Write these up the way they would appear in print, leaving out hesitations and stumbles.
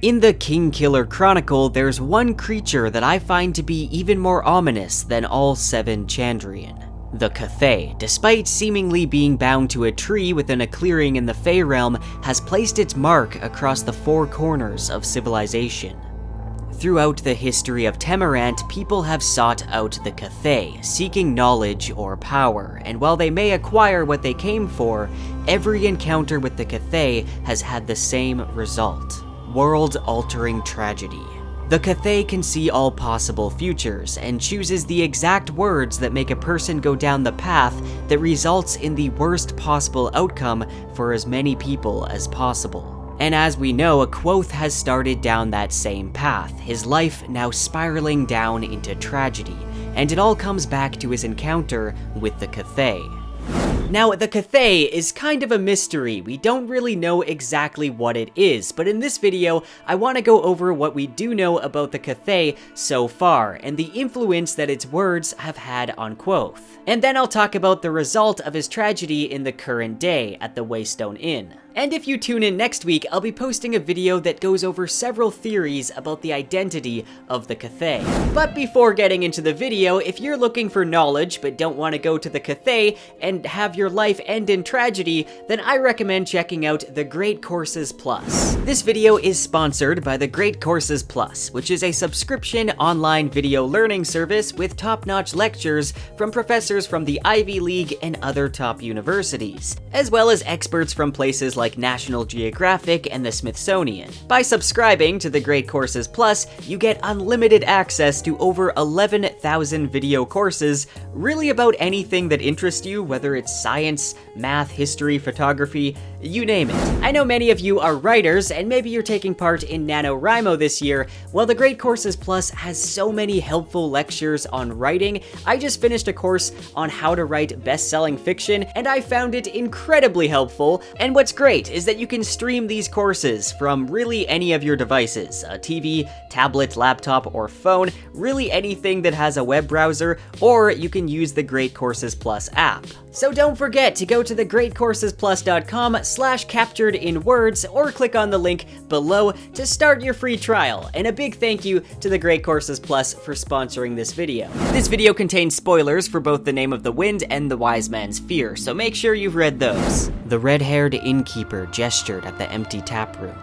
In the Kingkiller Chronicle, there's one creature that I find to be even more ominous than all 7 Chandrian. The Cthaeh, despite seemingly being bound to a tree within a clearing in the Fey realm, has placed its mark across the 4 corners of civilization. Throughout the history of Temerant, people have sought out the Cthaeh, seeking knowledge or power, and while they may acquire what they came for, every encounter with the Cthaeh has had the same result: world-altering tragedy. The Cthaeh can see all possible futures, and chooses the exact words that make a person go down the path that results in the worst possible outcome for as many people as possible. And as we know, Kvothe has started down that same path, his life now spiraling down into tragedy, and it all comes back to his encounter with the Cthaeh. Now, the Cthaeh is kind of a mystery. We don't really know exactly what it is, but in this video, I want to go over what we do know about the Cthaeh so far, and the influence that its words have had on Kvothe. And then I'll talk about the result of his tragedy in the current day at the Waystone Inn. And if you tune in next week, I'll be posting a video that goes over several theories about the identity of the Cthaeh. But before getting into the video, if you're looking for knowledge but don't want to go to the Cthaeh and have your life end in tragedy, then I recommend checking out the Great Courses Plus. This video is sponsored by the Great Courses Plus, which is a subscription online video learning service with top-notch lectures from professors from the Ivy League and other top universities, as well as experts from places like National Geographic and the Smithsonian. By subscribing to the Great Courses Plus, you get unlimited access to over 11,000 video courses, really about anything that interests you, whether it's science, math, history, photography, you name it. I know many of you are writers, and maybe you're taking part in NaNoWriMo this year. Well, the Great Courses Plus has so many helpful lectures on writing. I just finished a course on how to write best-selling fiction, and I found it incredibly helpful. And what's great is that you can stream these courses from really any of your devices, a TV, tablet, laptop, or phone, really anything that has a web browser, or you can use the Great Courses Plus app. So don't forget to go to thegreatcoursesplus.com/capturedinwords or click on the link below to start your free trial. And a big thank you to the Great Courses Plus for sponsoring this video. This video contains spoilers for both the Name of the Wind and the Wise Man's Fear, so make sure you've read those. The red-haired innkeeper gestured at the empty tap room.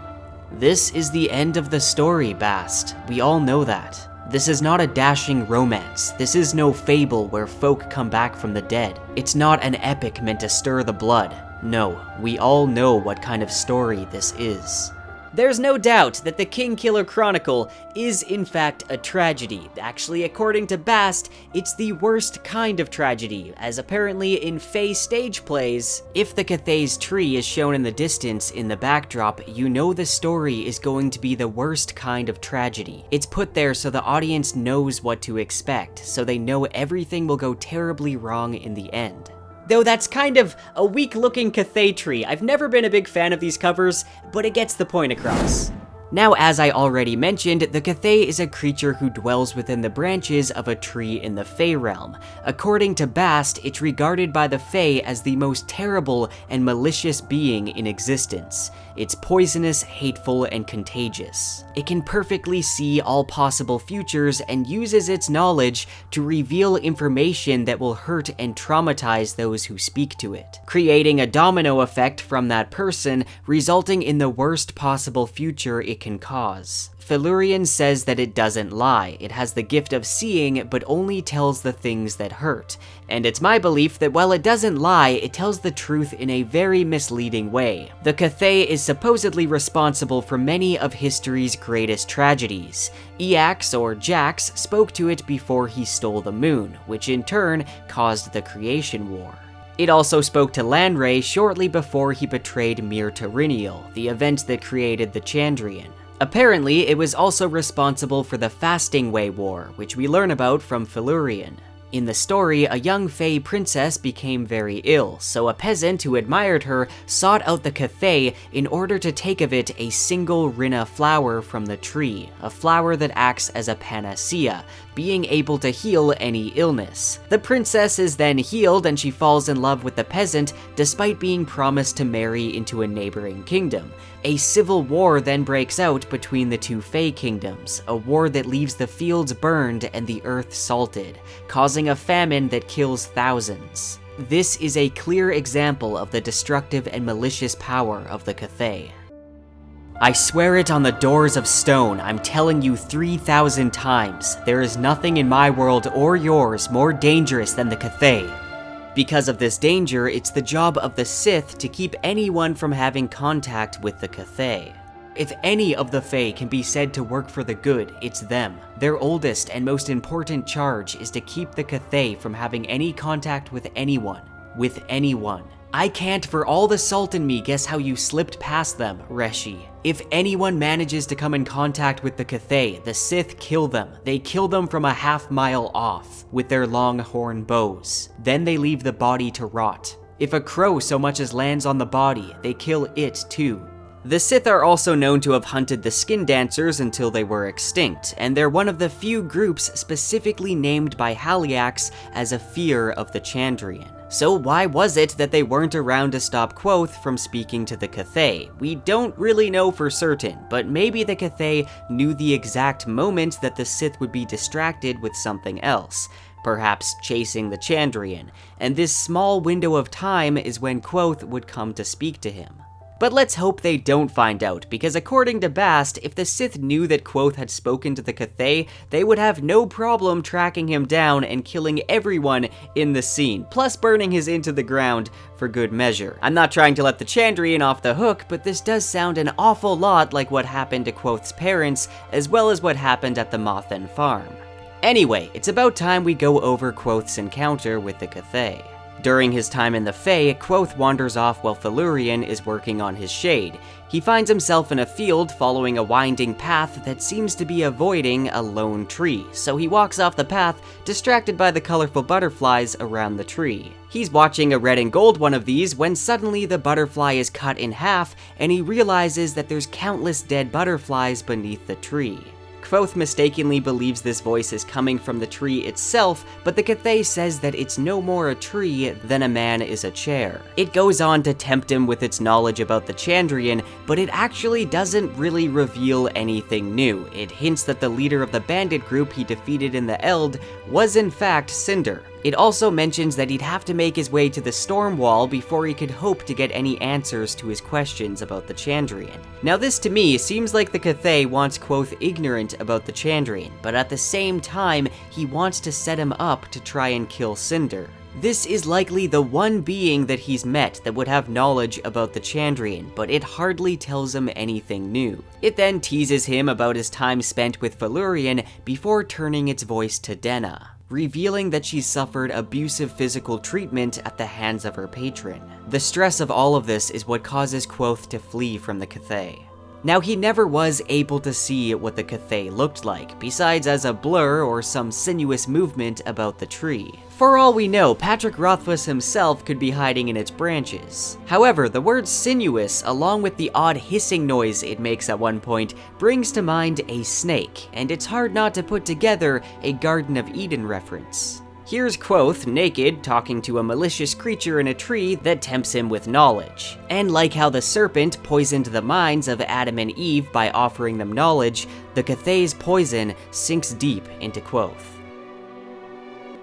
This is the end of the story, Bast. We all know that. This is not a dashing romance. This is no fable where folk come back from the dead. It's not an epic meant to stir the blood. No, we all know what kind of story this is. There's no doubt that the Kingkiller Chronicle is in fact a tragedy. Actually, according to Bast, it's the worst kind of tragedy, as apparently in Fey stage plays, if the Cthaeh's tree is shown in the distance in the backdrop, you know the story is going to be the worst kind of tragedy. It's put there so the audience knows what to expect, so they know everything will go terribly wrong in the end. Though that's kind of a weak-looking Cthaeh tree. I've never been a big fan of these covers, but it gets the point across. Now, as I already mentioned, the Cthaeh is a creature who dwells within the branches of a tree in the Fey realm. According to Bast, it's regarded by the Fey as the most terrible and malicious being in existence. It's poisonous, hateful, and contagious. It can perfectly see all possible futures and uses its knowledge to reveal information that will hurt and traumatize those who speak to it, creating a domino effect from that person, resulting in the worst possible future it can cause. Felurian says that it doesn't lie. It has the gift of seeing, but only tells the things that hurt. And it's my belief that while it doesn't lie, it tells the truth in a very misleading way. The Cthaeh is supposedly responsible for many of history's greatest tragedies. Eax, or Jax, spoke to it before he stole the moon, which in turn caused the Creation War. It also spoke to Lanray shortly before he betrayed Mir Terinial, the event that created the Chandrian. Apparently, it was also responsible for the Fasting Way War, which we learn about from Felurian. In the story, a young Fae princess became very ill, so a peasant who admired her sought out the Cthaeh in order to take of it a single Rinna flower from the tree, a flower that acts as a panacea, being able to heal any illness. The princess is then healed and she falls in love with the peasant despite being promised to marry into a neighboring kingdom. A civil war then breaks out between the two Fae kingdoms, a war that leaves the fields burned and the earth salted, causing a famine that kills thousands. This is a clear example of the destructive and malicious power of the Cthaeh. I swear it on the doors of stone, I'm telling you 3,000 times, there is nothing in my world or yours more dangerous than the Cthaeh. Because of this danger, it's the job of the Sith to keep anyone from having contact with the Cthaeh. If any of the Fae can be said to work for the good, it's them. Their oldest and most important charge is to keep the Cthaeh from having any contact with anyone. I can't for all the salt in me guess how you slipped past them, Reshi. If anyone manages to come in contact with the Cthaeh, the Sith kill them. They kill them from a half-mile off, with their long horn bows. Then they leave the body to rot. If a crow so much as lands on the body, they kill it too. The Sith are also known to have hunted the Skin Dancers until they were extinct, and they're one of the few groups specifically named by Haliax as a fear of the Chandrian. So why was it that they weren't around to stop Kvothe from speaking to the Cthaeh? We don't really know for certain, but maybe the Cthaeh knew the exact moment that the Sith would be distracted with something else, perhaps chasing the Chandrian, and this small window of time is when Kvothe would come to speak to him. But let's hope they don't find out, because according to Bast, if the Sith knew that Kvothe had spoken to the Cthaeh, they would have no problem tracking him down and killing everyone in the scene, plus burning his inn to the ground for good measure. I'm not trying to let the Chandrian off the hook, but this does sound an awful lot like what happened to Kvothe's parents, as well as what happened at the Mothen farm. Anyway, it's about time we go over Kvothe's encounter with the Cthaeh. During his time in the Fae, Kvothe wanders off while Felurian is working on his shade. He finds himself in a field following a winding path that seems to be avoiding a lone tree, so he walks off the path, distracted by the colorful butterflies around the tree. He's watching a red and gold one of these when suddenly the butterfly is cut in half, and he realizes that there's countless dead butterflies beneath the tree. Kvothe mistakenly believes this voice is coming from the tree itself, but the Cthaeh says that it's no more a tree than a man is a chair. It goes on to tempt him with its knowledge about the Chandrian, but it actually doesn't really reveal anything new. It hints that the leader of the bandit group he defeated in the Eld was in fact Cinder. It also mentions that he'd have to make his way to the storm wall before he could hope to get any answers to his questions about the Chandrian. Now this to me seems like the Cthaeh wants Kvothe ignorant about the Chandrian, but at the same time he wants to set him up to try and kill Cinder. This is likely the one being that he's met that would have knowledge about the Chandrian, but it hardly tells him anything new. It then teases him about his time spent with Felurian before turning its voice to Denna, revealing that she suffered abusive physical treatment at the hands of her patron. The stress of all of this is what causes Kvothe to flee from the Cthaeh. Now, he never was able to see what the Cthaeh looked like, besides as a blur or some sinuous movement about the tree. For all we know, Patrick Rothfuss himself could be hiding in its branches. However, the word sinuous, along with the odd hissing noise it makes at one point, brings to mind a snake, and it's hard not to put together a Garden of Eden reference. Here's Kvothe, naked, talking to a malicious creature in a tree that tempts him with knowledge. And like how the serpent poisoned the minds of Adam and Eve by offering them knowledge, the Cthaeh's poison sinks deep into Kvothe.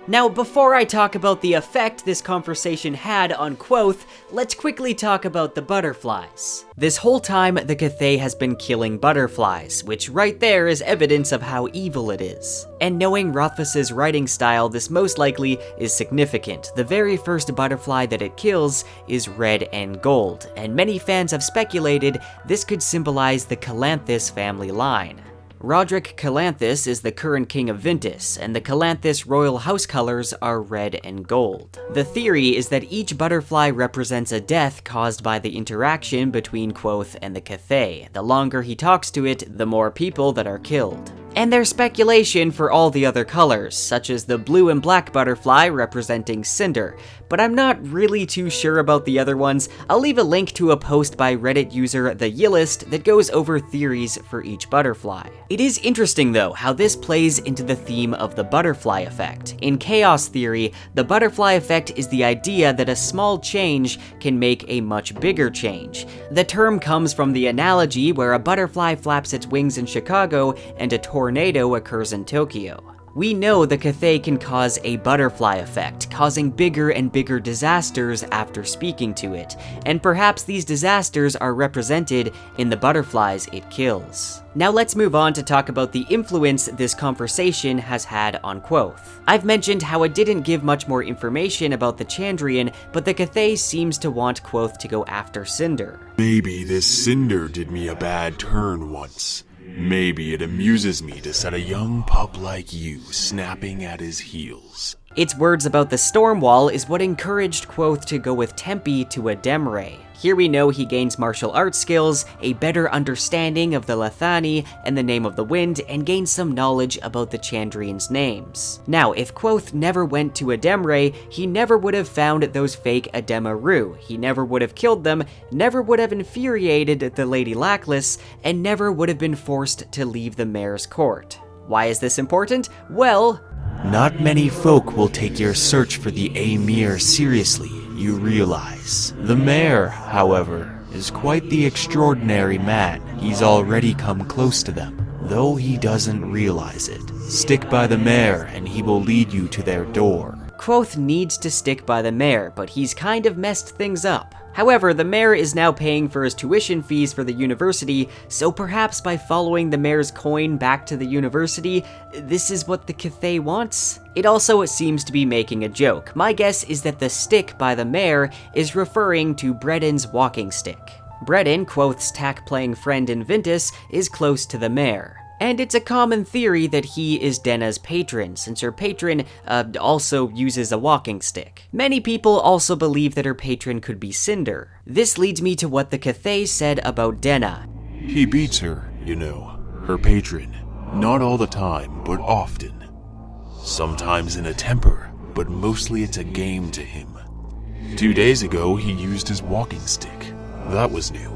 Now, before I talk about the effect this conversation had on Kvothe, let's quickly talk about the butterflies. This whole time, the Cthaeh has been killing butterflies, which right there is evidence of how evil it is. And knowing Rothfuss's writing style, this most likely is significant. The very first butterfly that it kills is red and gold, and many fans have speculated this could symbolize the Calanthus family line. Roderick Calanthus is the current king of Vintus, and the Calanthus royal house colors are red and gold. The theory is that each butterfly represents a death caused by the interaction between Kvothe and the Cthaeh. The longer he talks to it, the more people that are killed. And there's speculation for all the other colors, such as the blue and black butterfly representing Cinder, but I'm not really too sure about the other ones. I'll leave a link to a post by Reddit user The Yillist that goes over theories for each butterfly. It is interesting though how this plays into the theme of the butterfly effect. In chaos theory, the butterfly effect is the idea that a small change can make a much bigger change. The term comes from the analogy where a butterfly flaps its wings in Chicago and a tornado occurs in Tokyo. We know the Cthaeh can cause a butterfly effect, causing bigger and bigger disasters after speaking to it, and perhaps these disasters are represented in the butterflies it kills. Now let's move on to talk about the influence this conversation has had on Kvothe. I've mentioned how it didn't give much more information about the Chandrian, but the Cthaeh seems to want Kvothe to go after Cinder. Maybe this Cinder did me a bad turn once. Maybe it amuses me to set a young pup like you snapping at his heels. Its words about the storm wall is what encouraged Kvothe to go with Tempe to a Demre. Here we know he gains martial arts skills, a better understanding of the Lethani and the name of the wind, and gains some knowledge about the Chandrians' names. Now, if Kvothe never went to a Demre, he never would have found those fake Ademaru, he never would have killed them, never would have infuriated the Lady Lackless, and never would have been forced to leave the mayor's court. Why is this important? Well, not many folk will take your search for the Amir seriously, you realize. The mayor, however, is quite the extraordinary man. He's already come close to them, though he doesn't realize it. Stick by the mayor and he will lead you to their door. Kvothe needs to stick by the mayor, but he's kind of messed things up. However, the mayor is now paying for his tuition fees for the university, so perhaps by following the mayor's coin back to the university, this is what the Cthaeh wants? It also seems to be making a joke. My guess is that the stick by the mayor is referring to Breden's walking stick. Breden, Kvothe's tack-playing friend in Vintus, is close to the mayor. And it's a common theory that he is Denna's patron, since her patron also uses a walking stick. Many people also believe that her patron could be Cinder. This leads me to what the Cthaeh said about Denna. He beats her, you know, her patron. Not all the time, but often. Sometimes in a temper, but mostly it's a game to him. 2 days ago, he used his walking stick. That was new.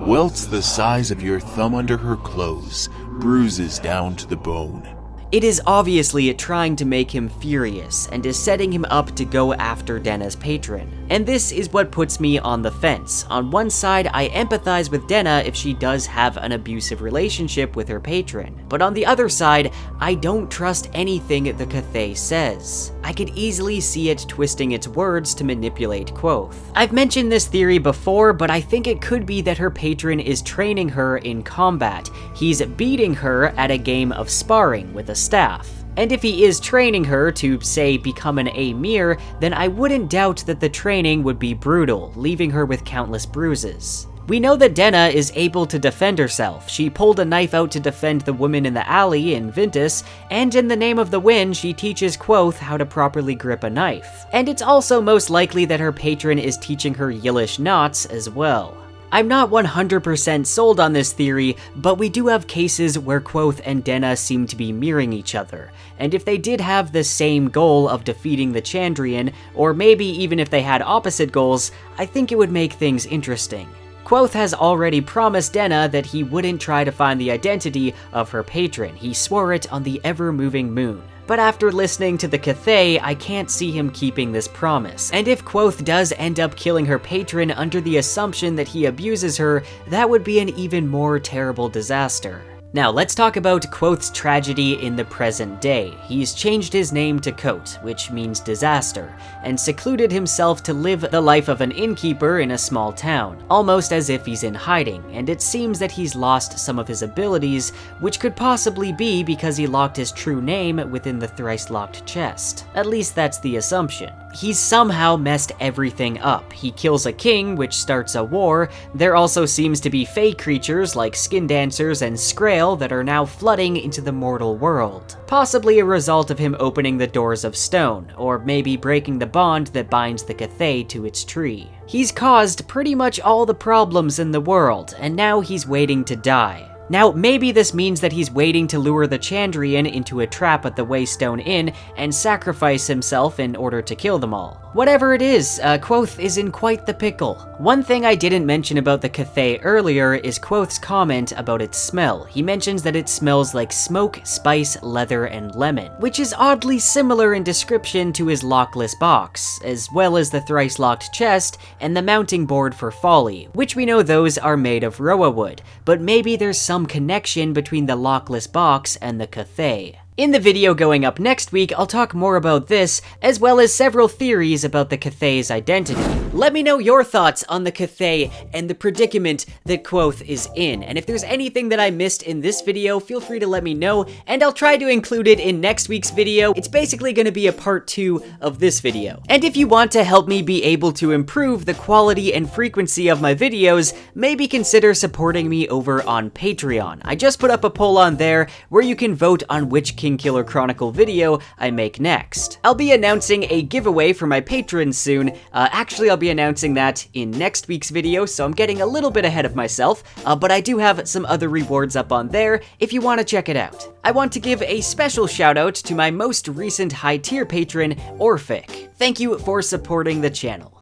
Welts the size of your thumb under her clothes, bruises down to the bone. It is obviously trying to make him furious, and is setting him up to go after Denna's patron. And this is what puts me on the fence. On one side, I empathize with Denna if she does have an abusive relationship with her patron. But on the other side, I don't trust anything the Cthaeh says. I could easily see it twisting its words to manipulate Kvothe. I've mentioned this theory before, but I think it could be that her patron is training her in combat. He's beating her at a game of sparring with a staff. And if he is training her to, say, become an Amir, then I wouldn't doubt that the training would be brutal, leaving her with countless bruises. We know that Denna is able to defend herself. She pulled a knife out to defend the woman in the alley in Vintus, and in the name of the wind, she teaches Kvothe how to properly grip a knife. And it's also most likely that her patron is teaching her Yillish knots as well. I'm not 100% sold on this theory, but we do have cases where Kvothe and Denna seem to be mirroring each other, and if they did have the same goal of defeating the Chandrian, or maybe even if they had opposite goals, I think it would make things interesting. Kvothe has already promised Denna that he wouldn't try to find the identity of her patron. He swore it on the ever-moving moon. But after listening to the Cthaeh, I can't see him keeping this promise. And if Kvothe does end up killing her patron under the assumption that he abuses her, that would be an even more terrible disaster. Now, let's talk about Kvothe's tragedy in the present day. He's changed his name to Kote, which means disaster, and secluded himself to live the life of an innkeeper in a small town, almost as if he's in hiding, and it seems that he's lost some of his abilities, which could possibly be because he locked his true name within the thrice-locked chest. At least that's the assumption. He's somehow messed everything up. He kills a king, which starts a war. There also seems to be fey creatures like skin dancers and Scrael that are now flooding into the mortal world. Possibly a result of him opening the doors of stone, or maybe breaking the bond that binds the Cthaeh to its tree. He's caused pretty much all the problems in the world, and now he's waiting to die. Now, maybe this means that he's waiting to lure the Chandrian into a trap at the Waystone Inn and sacrifice himself in order to kill them all. Whatever it is, Kvothe is in quite the pickle. One thing I didn't mention about the Cthaeh earlier is Kvothe's comment about its smell. He mentions that it smells like smoke, spice, leather, and lemon, which is oddly similar in description to his lockless box, as well as the thrice-locked chest and the mounting board for folly, which we know those are made of roa wood, but maybe there's some connection between the lockless box and the Cthaeh. In the video going up next week, I'll talk more about this, as well as several theories about the Cthaeh's identity. Let me know your thoughts on the Cthaeh and the predicament that Kvothe is in, and if there's anything that I missed in this video, feel free to let me know, and I'll try to include it in next week's video. It's basically going to be a part 2 of this video. And if you want to help me be able to improve the quality and frequency of my videos, maybe consider supporting me over on Patreon. I just put up a poll on there where you can vote on which Kingkiller Chronicle video I make next. I'll be announcing a giveaway for my patrons soon. Actually, I'll be announcing that in next week's video, so I'm getting a little bit ahead of myself, but I do have some other rewards up on there if you want to check it out. I want to give a special shout out to my most recent high tier patron, Orphic. Thank you for supporting the channel.